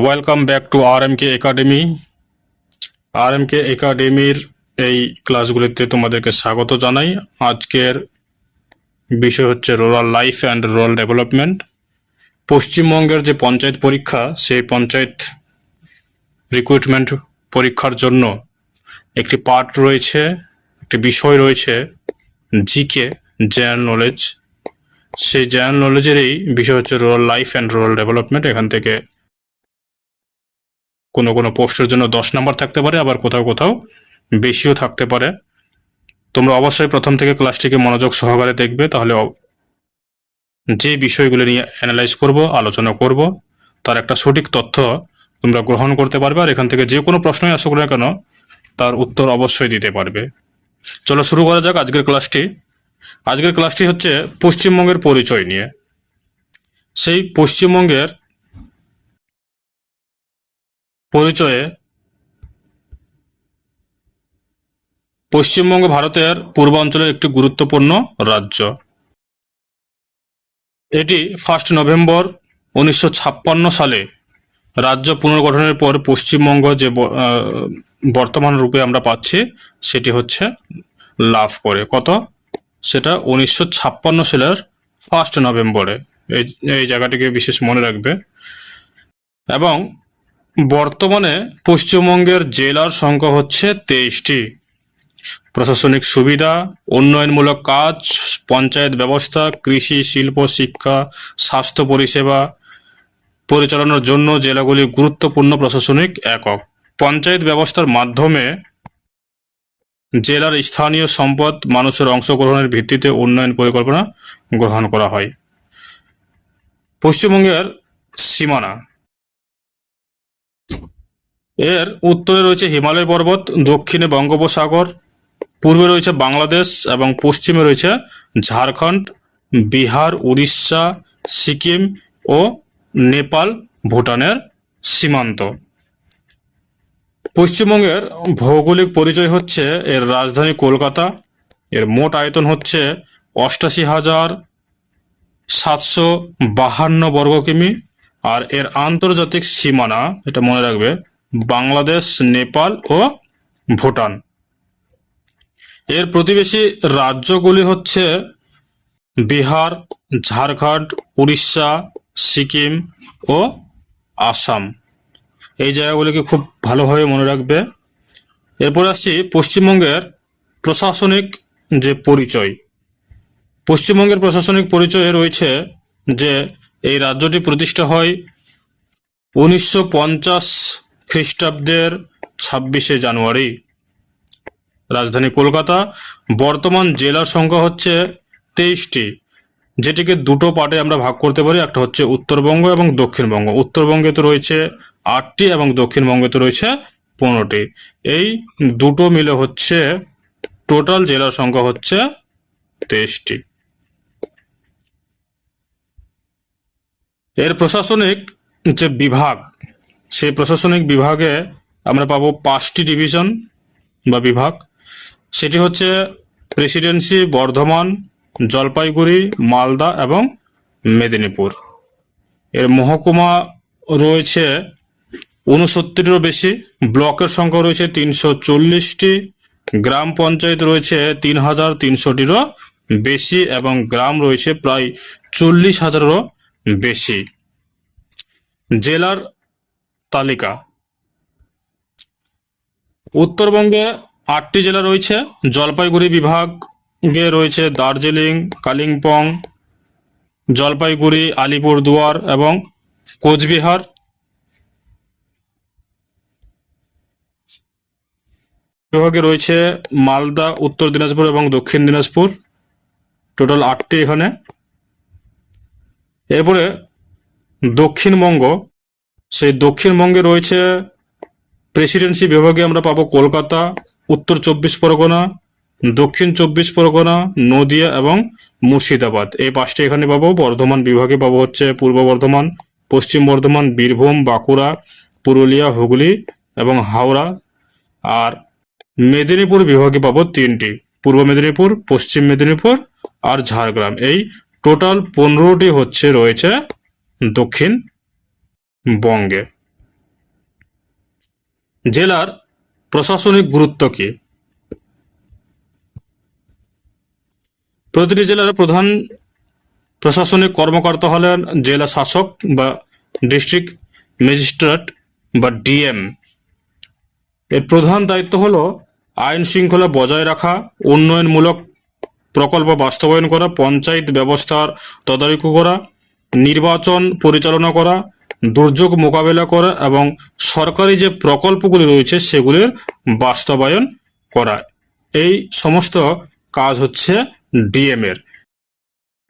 Welcome back to RMK academy. RMK একাডেমির এই ক্লাসগুলিতে তোমাদেরকে স্বাগত জানাই। আজকের বিষয় হচ্ছে rural life and rural development. পশ্চিমবঙ্গের যে পঞ্চায়েত পরীক্ষা, সেই পঞ্চায়েত রিক্রুটমেন্ট পরীক্ষার জন্য একটি পার্ট রয়েছে, একটি বিষয় রয়েছে জিকে, জেনারেল নলেজ। সেই জেনারেল নলেজেরই বিষয় হচ্ছে rural life and rural development. এখান থেকে কোনো কোনো পোস্টের জন্য 10 নাম্বার থাকতে পারে, আবার কোথাও কোথাও বেশিও থাকতে পারে। তোমরা অবশ্যই প্রথম থেকে ক্লাসটিকে মনোযোগ সহকারে দেখবে, তাহলে যে বিষয়গুলো নিয়ে অ্যানালাইজ করব, আলোচনা করব, তার একটা সঠিক তথ্য তোমরা গ্রহণ করতে পারবে, আর এখান থেকে যে কোনো প্রশ্নই আসুক না কেন তার উত্তর অবশ্যই দিতে পারবে। চলো শুরু করা যাক আজকের ক্লাসটি। আজকের ক্লাসটি হচ্ছে পশ্চিমবঙ্গের পরিচয় নিয়ে। সেই পশ্চিমবঙ্গের পরিচয়ে পশ্চিমবঙ্গ ভারতের পূর্বাঞ্চলের একটি গুরুত্বপূর্ণ রাজ্য। এটি 1 নভেম্বর 1956 সালে রাজ্য পুনর্গঠনের পর পশ্চিমবঙ্গ যে বর্তমান রূপে আমরা পাচ্ছি সেটি হচ্ছে লাভ করে। কত? সেটা 1956 সালের 1 নভেম্বরে। এই জায়গাটিকে বিশেষ মনে রাখবে। এবং বর্তমানে পশ্চিমবঙ্গের জেলার সংখ্যা হচ্ছে 23টি। প্রশাসনিক সুবিধা, উন্নয়নমূলক কাজ, পঞ্চায়েত ব্যবস্থা, কৃষি, শিল্প, শিক্ষা, স্বাস্থ্য পরিষেবা পরিচালনার জন্য জেলাগুলি গুরুত্বপূর্ণ প্রশাসনিক একক। পঞ্চায়েত ব্যবস্থার মাধ্যমে জেলার স্থানীয় সম্পদ মানুষের অংশগ্রহণের ভিত্তিতে উন্নয়ন পরিকল্পনা গ্রহণ করা হয়। পশ্চিমবঙ্গের সীমানা, এর উত্তরে রয়েছে হিমালয় পর্বত, দক্ষিণে বঙ্গোপসাগর, পূর্বে রয়েছে বাংলাদেশ এবং পশ্চিমে রয়েছে ঝাড়খণ্ড, বিহার, উড়িষ্যা, সিকিম ও নেপাল, ভুটানের সীমান্ত। পশ্চিমবঙ্গের ভৌগোলিক পরিচয় হচ্ছে এর রাজধানী কলকাতা। এর মোট আয়তন হচ্ছে 88,752 বর্গ কিমি। আর এর আন্তর্জাতিক সীমানা, এটা মনে রাখবে, বাংলাদেশ, নেপাল ও ভুটান। এর প্রতিবেশী রাজ্যগুলি হচ্ছে বিহার, ঝাড়খণ্ড, উড়িষ্যা, সিকিম ও আসাম। এই জায়গাগুলিকে খুব ভালোভাবে মনে রাখবে। এরপর আসছি পশ্চিমবঙ্গের প্রশাসনিক যে পরিচয়। পশ্চিমবঙ্গের প্রশাসনিক পরিচয়ে রয়েছে যে এই রাজ্যটি প্রতিষ্ঠা হয় 1950 খ্রিস্টাব্দের 26শে জানুয়ারি। রাজধানী কলকাতা। বর্তমান জেলার সংখ্যা হচ্ছে 23টি, যেটিকে দুটো পার্টে আমরা ভাগ করতে পারি। একটা হচ্ছে উত্তরবঙ্গ এবং দক্ষিণবঙ্গ। উত্তরবঙ্গে তো রয়েছে 8টি এবং দক্ষিণবঙ্গে তো রয়েছে 15টি। এই দুটো মিলে হচ্ছে টোটাল জেলার সংখ্যা হচ্ছে 23টি। এর প্রশাসনিক যে বিভাগ, সেই প্রশাসনিক বিভাগে আমরা পাবো 5টি ডিভিশন বা বিভাগ। সেটি হচ্ছে প্রেসিডেন্সি, বর্ধমান, জলপাইগুড়ি, মালদা এবং মেদিনীপুর। এর মহকুমা রয়েছে 69টিরও বেশি। ব্লকের সংখ্যা রয়েছে 340টি। গ্রাম পঞ্চায়েত রয়েছে 3,300টিরও বেশি এবং গ্রাম রয়েছে প্রায় 40,000-এরও বেশি। জেলার তালিকা, উত্তরবঙ্গে 8টি জেলা রয়েছে। জলপাইগুড়ি বিভাগে রয়েছে দার্জিলিং, কালিম্পং, জলপাইগুড়ি, আলিপুরদুয়ার এবং কোচবিহার। বিভাগে রয়েছে মালদা, উত্তর দিনাজপুর এবং দক্ষিণ দিনাজপুর। টোটাল 8টি এখানে। এরপরে দক্ষিণবঙ্গ। সেই দক্ষিণবঙ্গে রয়েছে প্রেসিডেন্সি বিভাগে আমরা পাবো কলকাতা, উত্তর 24 পরগনা, দক্ষিণ 24 পরগনা, নদিয়া এবং মুর্শিদাবাদ। এই 5টি এখানে পাবো। বর্ধমান বিভাগে পাবো হচ্ছে পূর্ব বর্ধমান, পশ্চিম বর্ধমান, বীরভূম, বাঁকুড়া, পুরুলিয়া, হুগলি এবং হাওড়া। আর মেদিনীপুর বিভাগে পাবো 3টি, পূর্ব মেদিনীপুর, পশ্চিম মেদিনীপুর আর ঝাড়গ্রাম। এই টোটাল 15টি হচ্ছে রয়েছে দক্ষিণবঙ্গে। জেলার প্রশাসনিক গুরুত্ব কি? প্রতিটি জেলার প্রধান প্রশাসনিক কর্মকর্তা হলেন জেলা শাসক বা ডিস্ট্রিক্ট ম্যাজিস্ট্রেট বা ডিএম। এর প্রধান দায়িত্ব হলো আইন শৃঙ্খলা বজায় রাখা, উন্নয়নমূলক প্রকল্প বাস্তবায়ন করা, পঞ্চায়েত ব্যবস্থার তদারকি করা, নির্বাচন পরিচালনা করা, দুর্যোগ মোকাবেলা করা এবং সরকারি যে প্রকল্পগুলি রয়েছে সেগুলির বাস্তবায়ন করা। এই সমস্ত কাজ হচ্ছে ডিএম এর।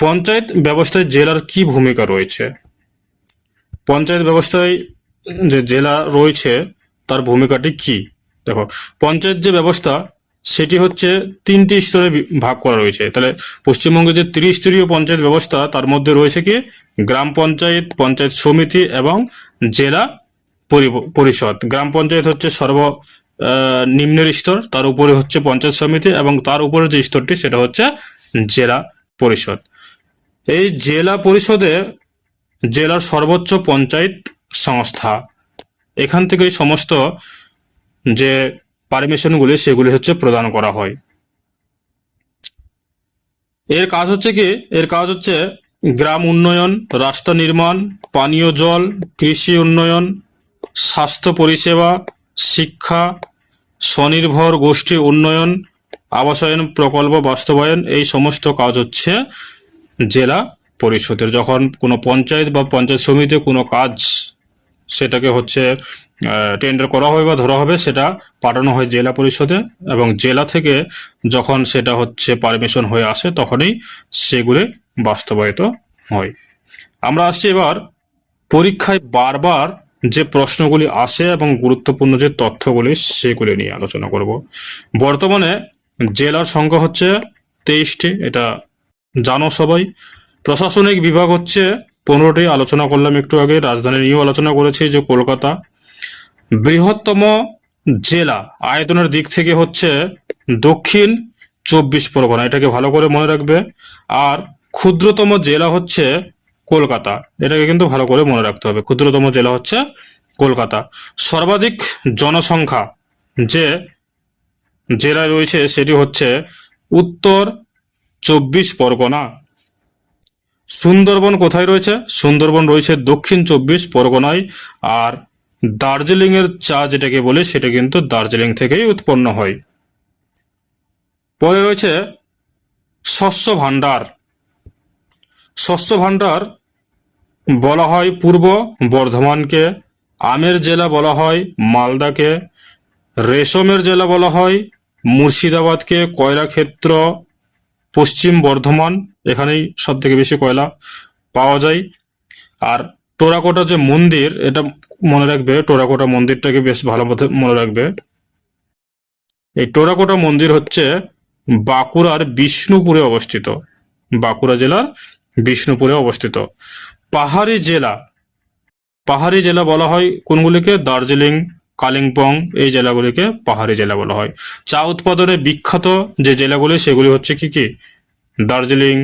পঞ্চায়েত ব্যবস্থায় জেলার কি ভূমিকা রয়েছে? পঞ্চায়েত ব্যবস্থায় যে জেলা রয়েছে তার ভূমিকাটি কি? দেখো, পঞ্চায়েত যে ব্যবস্থা সেটি হচ্ছে 3টি স্তরে ভাগ করা রয়েছে। তাহলে পশ্চিমবঙ্গে যে ত্রিস্তরীয় পঞ্চায়েত ব্যবস্থা তার মধ্যে রয়েছে কি গ্রাম পঞ্চায়েত, পঞ্চায়েত সমিতি এবং জেলা পরিষদ। গ্রাম পঞ্চায়েত হচ্ছে নিম্নের স্তর, তার উপরে হচ্ছে পঞ্চায়েত সমিতি এবং তার উপরে যে স্তরটি সেটা হচ্ছে জেলা পরিষদ। এই জেলা পরিষদে জেলার সর্বোচ্চ পঞ্চায়েত সংস্থা। এখান থেকে সমস্ত যে পারমিশনগুলি সেগুলি হচ্ছে প্রদান করা হয়। এর কাজ হচ্ছে কি? এর কাজ হচ্ছে গ্রাম উন্নয়ন, রাস্তা নির্মাণ, পানীয় জল, কৃষি উন্নয়ন, স্বাস্থ্য পরিষেবা, শিক্ষা, স্বনির্ভর গোষ্ঠী উন্নয়ন, আবাসন প্রকল্প বাস্তবায়ন। এই সমস্ত কাজ হচ্ছে জেলা পরিষদের। যখন কোনো পঞ্চায়েত বা পঞ্চায়েত সমিতি কোনো কাজ সেটাকে হচ্ছে টেন্ডার করা হবে বা ধরা হবে, সেটা পাঠানো হয় জেলা পরিষদে এবং জেলা থেকে যখন সেটা হচ্ছে পারমিশন হয়ে আসে তখনই সেগুলি বাস্তবায়িত হয়। আমরা আসছি এবার পরীক্ষায় বারবার যে প্রশ্নগুলি আসে এবং গুরুত্বপূর্ণ যে তথ্যগুলি সেগুলি নিয়ে আলোচনা করব। বর্তমানে জেলার সংখ্যা হচ্ছে 23টি, এটা জানো সবাই। প্রশাসনিক বিভাগ হচ্ছে 15টি, আলোচনা করলাম একটু আগে। রাজধানী নিয়েও আলোচনা করেছি যে কলকাতা। বৃহত্তম জেলা আয়তনের দিক থেকে হচ্ছে দক্ষিণ 24 পরগনা, এটাকে ভালো করে মনে রাখবে। আর ক্ষুদ্রতম জেলা হচ্ছে কলকাতা, এটাকে কিন্তু ভালো করে মনে রাখতে হবে। ক্ষুদ্রতম জেলা হচ্ছে কলকাতা। সর্বাধিক জনসংখ্যা যে জেলা রয়েছে সেটি হচ্ছে উত্তর 24 পরগনা। সুন্দরবন কোথায় রয়েছে? সুন্দরবন রয়েছে দক্ষিণ 24 পরগনায়। আর দার্জিলিং এর চা যেটাকে বলে সেটা কিন্তু দার্জিলিং থেকেই উৎপন্ন হয়। পরে রয়েছে শস্য ভাণ্ডার। শস্য ভাণ্ডার বলা হয় পূর্ব বর্ধমানকে, আমের জেলা বলা হয় মালদাকে, রেশমের জেলা বলা হয় মুর্শিদাবাদকে, কয়লা ক্ষেত্র পশ্চিম বর্ধমান, এখানেই সব থেকে বেশি কয়লা পাওয়া যায়। আর টেরাকোটা যে মন্দির, এটা মনে রাখবে, টেরাকোটা মন্দিরটাকে বেশ ভালো মতো মনে রাখবে। এই টেরাকোটা মন্দির হচ্ছে বাঁকুড়ার বিষ্ণুপুরে অবস্থিত, বাঁকুড়া জেলার বিষ্ণুপুরে অবস্থিত। পাহাড়ি জেলা, পাহাড়ি জেলা বলা হয় কোনগুলিকে? দার্জিলিং, কালিম্পং, এই জেলাগুলিকে পাহাড়ি জেলা বলা হয়। চা উৎপাদনে বিখ্যাত যে জেলাগুলি সেগুলি হচ্ছে কি কি? দার্জিলিং,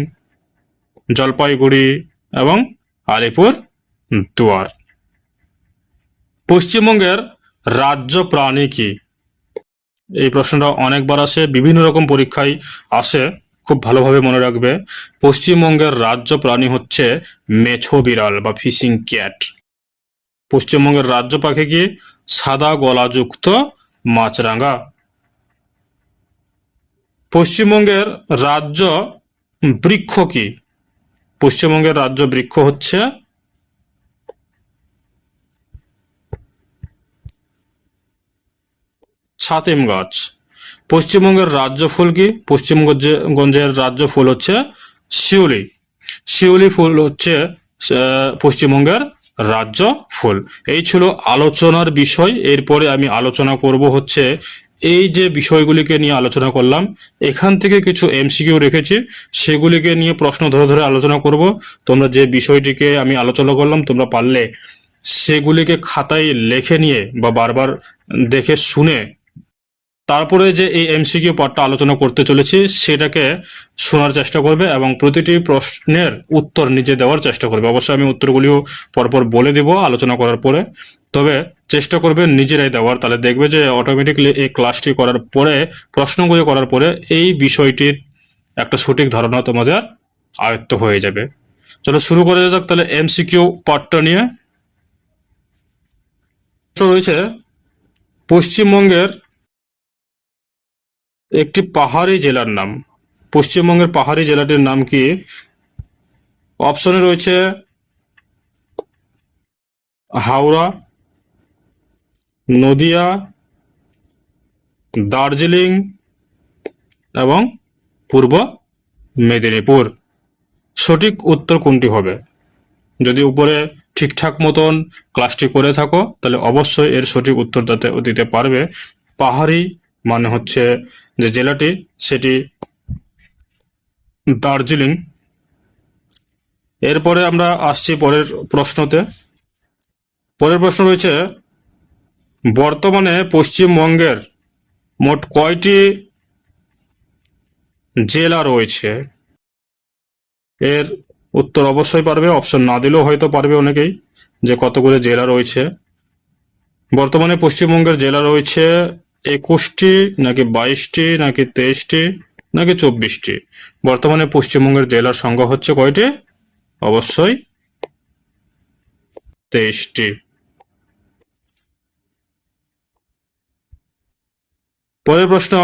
জলপাইগুড়ি এবং আলিপুর দুয়ার। পশ্চিমবঙ্গের রাজ্য প্রাণী কি? এই প্রশ্নটা অনেকবার আসে, বিভিন্ন রকম পরীক্ষায় আসে, খুব ভালোভাবে মনে রাখবে। পশ্চিমবঙ্গের রাজ্য প্রাণী হচ্ছে মেছো বিড়াল বা ফিশিং ক্যাট। পশ্চিমবঙ্গের রাজ্য পাখি কি? সাদা গলাযুক্ত মাছরাঙা। পশ্চিমবঙ্গের রাজ্য বৃক্ষ কি? পশ্চিমবঙ্গের রাজ্য বৃক্ষ হচ্ছে ছাতিম গাছ। পশ্চিমবঙ্গের রাজ্য ফুল কি? পশ্চিমগঞ্জের রাজ্য ফুল হচ্ছে শিউলি। শিউলি ফুল হচ্ছে পশ্চিমবঙ্গের রাজ্য ফুল। এই ছিল আলোচনার বিষয়। এরপরে আমি আলোচনা করব হচ্ছে এই যে বিষয়গুলিকে নিয়ে আলোচনা করলাম, এখান থেকে কিছু এমসিকিউ রেখেছি, সেগুলিকে নিয়ে প্রশ্ন ধরে ধরে আলোচনা করব। তোমরা যে বিষয়টিকে আমি আলোচনা করলাম তোমরা পারলে সেগুলিকে খাতায় লিখে নিয়ে বা বারবার দেখে শুনে তারপরে যে এই এমসিকিউ পার্টটা আলোচনা করতে চলেছি সেটাকে শোনার চেষ্টা করবে এবং প্রতিটি প্রশ্নের উত্তর নিজে দেওয়ার চেষ্টা করবে। অবশ্যই আমি উত্তরগুলিও পরপর বলে দেব আলোচনা করার পরে, তবে চেষ্টা করবে নিজেরাই দেওয়ার, তাহলে দেখবে যে অটোমেটিকলি এই ক্লাসটি করার পরে, প্রশ্নগুলো করার পরে এই বিষয়টির একটা সঠিক ধারণা তোমাদের আয়ত্ত হয়ে যাবে। চলো শুরু করে যাক তাহলে এমসিকিউ পার্টটা নিয়ে। রয়েছে পশ্চিমবঙ্গের একটি পাহাড়ি জেলার নাম। পশ্চিমবঙ্গের পাহাড়ি জেলাটির নাম কি? অপশনে রয়েছে হাওড়া, নদিয়া, দার্জিলিং এবং পূর্ব মেদিনীপুর। সঠিক উত্তর কোনটি হবে? যদি উপরে ঠিকঠাক মতন ক্লাসটি করে থাকো তাহলে অবশ্যই এর সঠিক উত্তর দিতে পারবে। পাহাড়ি মানে হচ্ছে যে জেলাটি, সেটি দার্জিলিং। এরপরে আমরা আসছি পরের প্রশ্নতে। পরের প্রশ্ন রয়েছে বর্তমানে পশ্চিমবঙ্গের মোট কয়টি জেলা রয়েছে? এর উত্তর অবশ্যই পারবে, অপশন না দিলেও হয়তো পারবে অনেকেই, যে কতগুলো জেলা রয়েছে। বর্তমানে পশ্চিমবঙ্গের জেলা রয়েছে 21টি নাকি 22টি নাকি 23টি নাকি 24টি। বর্তমানে পশ্চিমবঙ্গের জেলার সংখ্যা হচ্ছে কয়টি? অবশ্যই 23টি। পরের প্রশ্ন,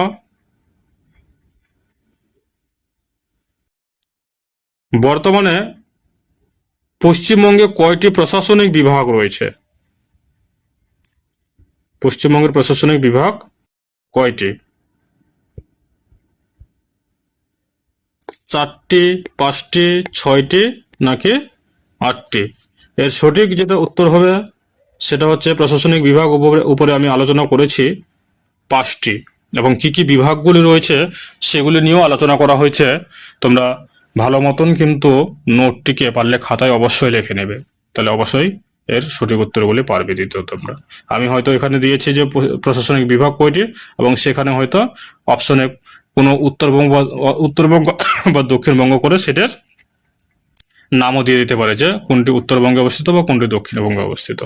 বর্তমানে পশ্চিমবঙ্গে কয়টি প্রশাসনিক বিভাগ রয়েছে? পশ্চিমবঙ্গের প্রশাসনিক বিভাগ কয়টি? 4টি, 5টি, 6টি নাকি 8টি? এর সঠিক যেটা উত্তর হবে সেটা হচ্ছে প্রশাসনিক বিভাগ উপরে আমি আলোচনা করেছি 5টি, এবং কি কি বিভাগগুলি রয়েছে সেগুলি নিয়েও আলোচনা করা হয়েছে। তোমরা ভালো মতন কিন্তু নোটটিকে পারলে খাতায় অবশ্যই লিখে নেবে, তাহলে অবশ্যই এর সঠিক উত্তরগুলি পারবে দিতে তোমরা। আমি হয়তো এখানে দিয়েছি যে প্রশাসনিক বিভাগ কয়টি, এবং সেখানে হয়তো অপশনে কোনো উত্তরবঙ্গ বা দক্ষিণবঙ্গ করে সেটার নামও দিয়ে দিতে পারে যে কোনটি উত্তরবঙ্গে অবস্থিত বা কোনটি দক্ষিণবঙ্গে অবস্থিত।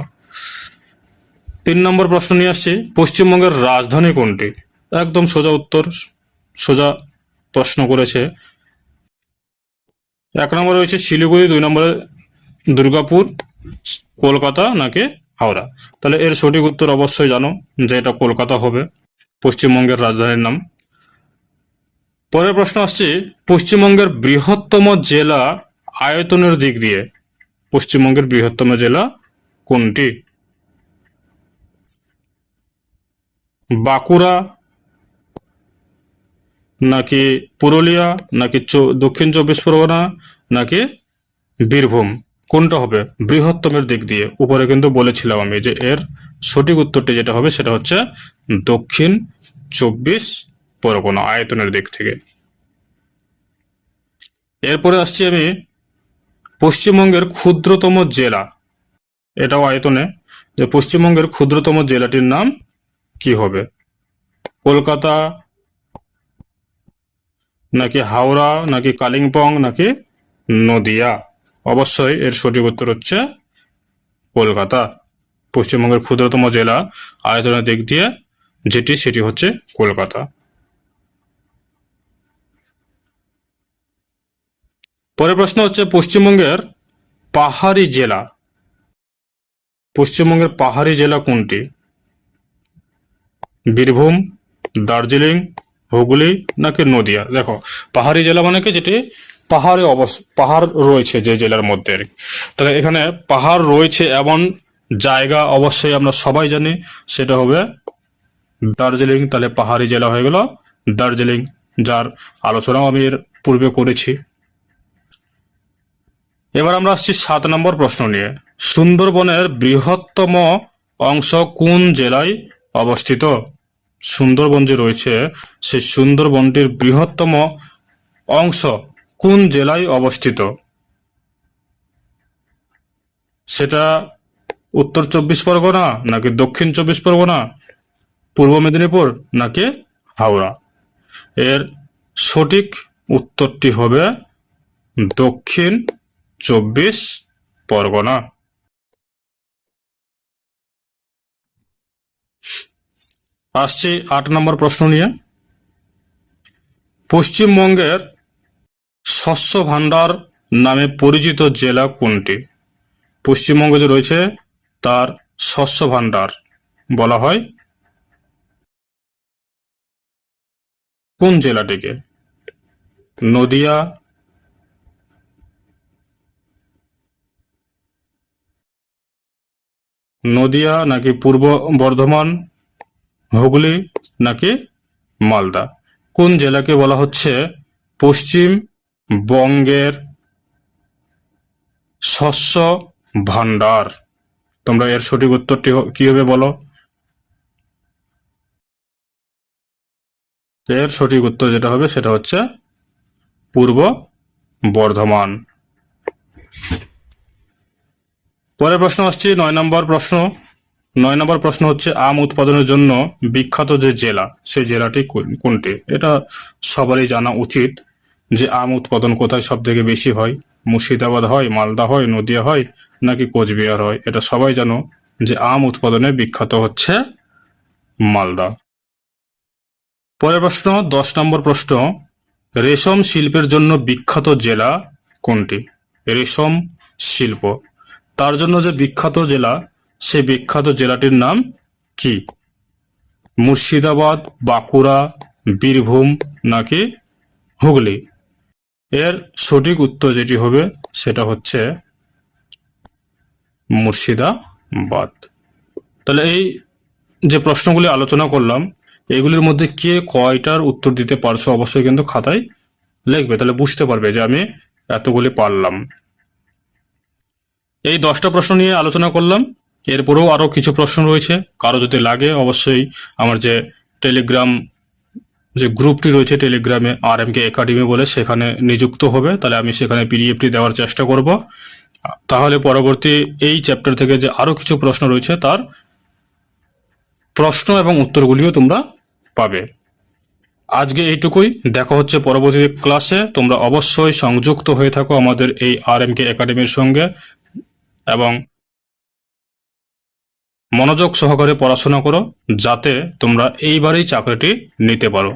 3 নম্বর প্রশ্ন নিয়ে আসছি, পশ্চিমবঙ্গের রাজধানী কোনটি? একদম সোজা উত্তর, সোজা প্রশ্ন করেছে। 1 নম্বরে রয়েছে শিলিগুড়ি, 2 নম্বরে দুর্গাপুর, কলকাতা নাকি হাওড়া? তাহলে এর সঠিক উত্তর অবশ্যই জানো যে এটা কলকাতা হবে পশ্চিমবঙ্গের রাজধানীর নাম। পরের প্রশ্ন আসছে পশ্চিমবঙ্গের বৃহত্তম জেলা আয়তনের দিক দিয়ে। পশ্চিমবঙ্গের বৃহত্তম জেলা কোনটি? বাঁকুড়া নাকি পুরুলিয়া নাকি দক্ষিণ 24 পরগনা নাকি বীরভূম? কোনটা হবে বৃহত্তমের দিক দিয়ে? উপরে কিন্তু বলেছিলাম আমি যে এর সঠিক উত্তরটি যেটা হবে সেটা হচ্ছে দক্ষিণ 24 পরগনা আয়তনের দিক থেকে। এরপরে আসছি আমি পশ্চিমবঙ্গের ক্ষুদ্রতম জেলা, এটাও আয়তনে, যে পশ্চিমবঙ্গের ক্ষুদ্রতম জেলাটির নাম কি হবে? কলকাতা নাকি হাওড়া নাকি কালিম্পং নাকি নদিয়া? অবশ্যই এর সঠিক উত্তর হচ্ছে কলকাতা। পশ্চিমবঙ্গের ক্ষুদ্রতম জেলা আয়তনের দিক দিয়ে যেটি, সেটি হচ্ছে কলকাতা। পরের প্রশ্ন হচ্ছে পশ্চিমবঙ্গের পাহাড়ি জেলা। পশ্চিমবঙ্গের পাহাড়ি জেলা কোনটি? বীরভূম, দার্জিলিং, হুগলি নাকি নদিয়া? দেখো পাহাড়ি জেলা মানে কি, যেটি পাহাড় রয়েছে যে জেলার মধ্যে। তাহলে এখানে পাহাড় রয়েছে এমন জায়গা অবশ্যই আমরা সবাই জানি, সেটা হবে দার্জিলিং। তাহলে পাহাড়ি জেলা হয়ে গেল দার্জিলিং, যার আলোচনাও আমি এর পূর্বে করেছি। এবার আমরা আসছি 7 নম্বর প্রশ্ন নিয়ে। সুন্দরবনের বৃহত্তম অংশ কোন জেলায় অবস্থিত? সুন্দরবন যে রয়েছে সেই সুন্দরবনটির বৃহত্তম অংশ কোন জেলায় অবস্থিত? সেটা উত্তর 24 পরগনা নাকি দক্ষিণ 24 পরগনা, পূর্ব মেদিনীপুর নাকি হাওড়া? এর সঠিক উত্তরটি হবে দক্ষিণ 24 পরগনা। আসছি 8 নম্বর প্রশ্ন নিয়ে। পশ্চিমবঙ্গের শস্য ভাণ্ডার নামে পরিচিত জেলা কোনটি? পশ্চিমবঙ্গ যে রয়েছে তার শস্য ভাণ্ডার বলা হয় কোন জেলাটিকে? নদিয়া, নদিয়া নাকি পূর্ব বর্ধমান, হুগলি নাকি মালদা? কোন জেলাকে বলা হচ্ছে পশ্চিমবঙ্গের শস্য ভাণ্ডার? তোমরা এর সঠিক উত্তরটি কি হবে বলো? এর সঠিক উত্তর যেটা হবে সেটা হচ্ছে পূর্ব বর্ধমান। পরের প্রশ্ন আসছে 9 নম্বর প্রশ্ন। 9 নম্বর প্রশ্ন হচ্ছে আম উৎপাদনের জন্য বিখ্যাত যে জেলা সেই জেলাটি কোনটি? এটা সবারই জানা উচিত যে আম উৎপাদন কোথায় সব থেকে বেশি হয়। মুর্শিদাবাদ হয়, মালদা হয়, নদিয়া হয় নাকি কোচবিহার হয়? এটা সবাই জানো যে আম উৎপাদনে বিখ্যাত হচ্ছে মালদা। পরের প্রশ্ন 10 নম্বর প্রশ্ন, রেশম শিল্পের জন্য বিখ্যাত জেলা কোনটি? রেশম শিল্প তার জন্য যে বিখ্যাত জেলা সেই বিখ্যাত জেলাটির নাম কি? মুর্শিদাবাদ, বাঁকুড়া, বীরভূম নাকি হুগলি? এর সঠিক উত্তর যেটি হবে সেটা হচ্ছে মুর্শিদাবাদ। তাহলে এই যে প্রশ্নগুলি আলোচনা করলাম এগুলির মধ্যে কে কয়টার উত্তর দিতে পারছো অবশ্যই কিন্তু খাতায় লিখবে, তাহলে বুঝতে পারবে যে আমি এতগুলি পারলাম। এই 10টা প্রশ্ন নিয়ে আলোচনা করলাম, এরপরেও আরো কিছু প্রশ্ন রয়েছে। কারো যদি লাগে অবশ্যই আমার যে টেলিগ্রাম যে গ্রুপটি রয়েছে টেলিগ্রামে RMK একাডেমি বলে, সেখানে নিযুক্ত হবে, তাহলে আমি সেখানে পিডিএফটি দেওয়ার চেষ্টা করব। তাহলে পরবর্তী এই চ্যাপ্টার থেকে যে আরো কিছু প্রশ্ন রয়েছে তার প্রশ্ন এবং উত্তরগুলিও তোমরা পাবে। আজকে এইটুকুই, দেখা হচ্ছে পরবর্তী ক্লাসে। তোমরা অবশ্যই সংযুক্ত হয়ে থাকো আমাদের এই RMK একাডেমির সঙ্গে এবং মনোযোগ সহকারে পড়াশোনা করো যাতে তোমরা এইবারেই চাকরিটি নিতে পারো।